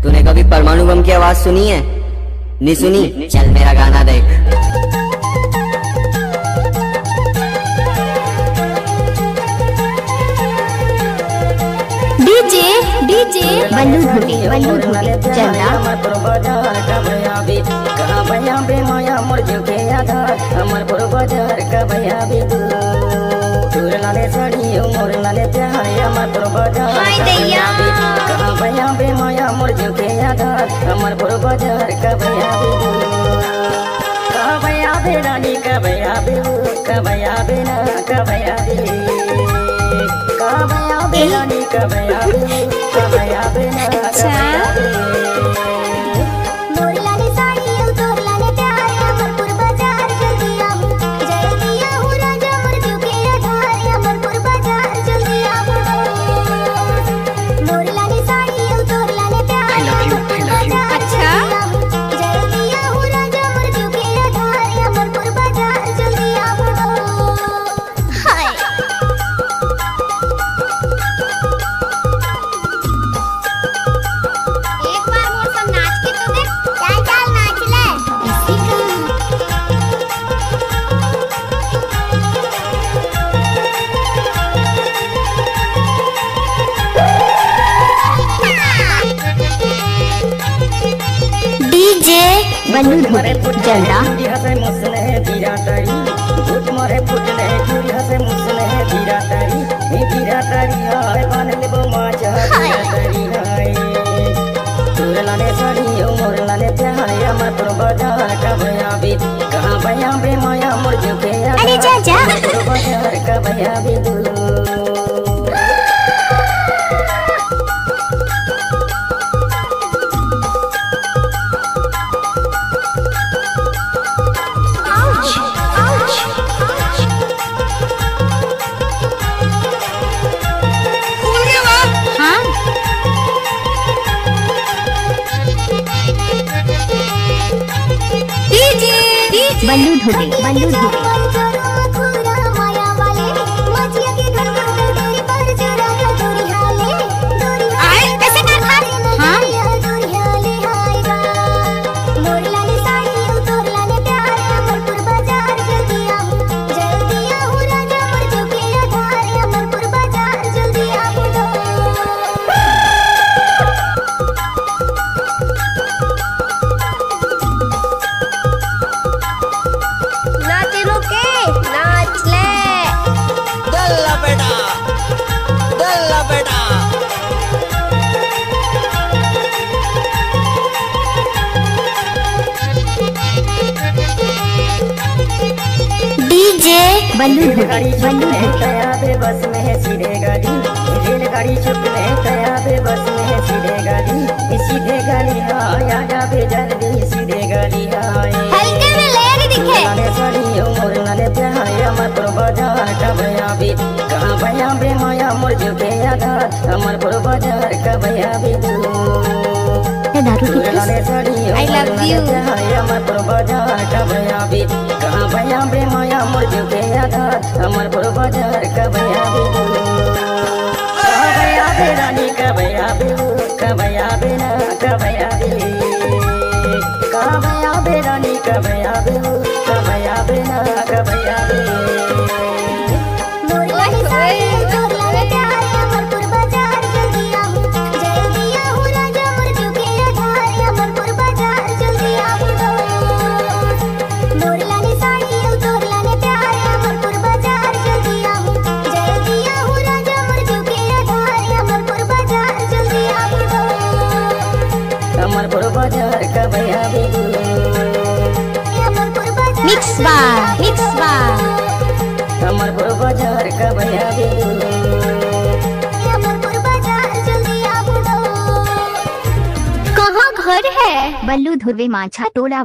तूने कभी परमाणु बम की आवाज सुनी है? नहीं सुनी? चल मेरा गाना देख। डीजे डीजे बल्लू धुटे चलना कहाँ भैया बे माया मुर्जो के आधार हमर पुर बाजार का भैया भी दूर लाले साड़ी मोर लाले प्यार हमर पुर बाजार कहाँ भैया बे माया मुर्जो के आधार हमर पुर बाजार का भैया भी कहाँ भैया बे रानी का भैया भी का भैया बे ना का भैया भी कहाँ भैया बे रानी का भैया भी का भैया बे ना का भैया भी बल्लू जल्दा हसे मुसने गिरा तारी झूठ मारे फुटने चूरी हसे मुसने गिरा तारी हाय बन लेबो माचा गिरा तारी हाय तोर लाने साड़ी मोर लाने प्यार हमर पुर बाजार का भैया भी कहां भैया बे माया मोर जो के अरे जा जा पुर बाजार का भैया भी बल्लू धुटे बल्लू तया बे बस में है सीधे गाड़ी रेलगाड़ी छुपने तया बे बस में है सीधे गाड़ी आया जा बे जल्दी सीधे गाड़ी आए हल्के में लेर दिखे लाले साड़ी मोर लाले प्यार हमर पुर बाजार का भैया भी कहां भैया बे माया मोर जो के आधार हमर पुर बाजार का भैया भी लाले साड़ी I love you हमर पुर बाजार का भैया भी कहां भैया बे माया मोर जो के आधार हमर पुर बाजार का भैया भी कहां भैया बे रानी का भैया भी का भैया बे ना का भैया भी कहां भैया बे रानी का भैया भी का भैया बे ना का भैया भी हमर पुर बाजार का भैया भी मिक्स बार हमर पुर बाजार का भैया भी कहाँ घर है? बल्लू धुर्वे माछा टोला।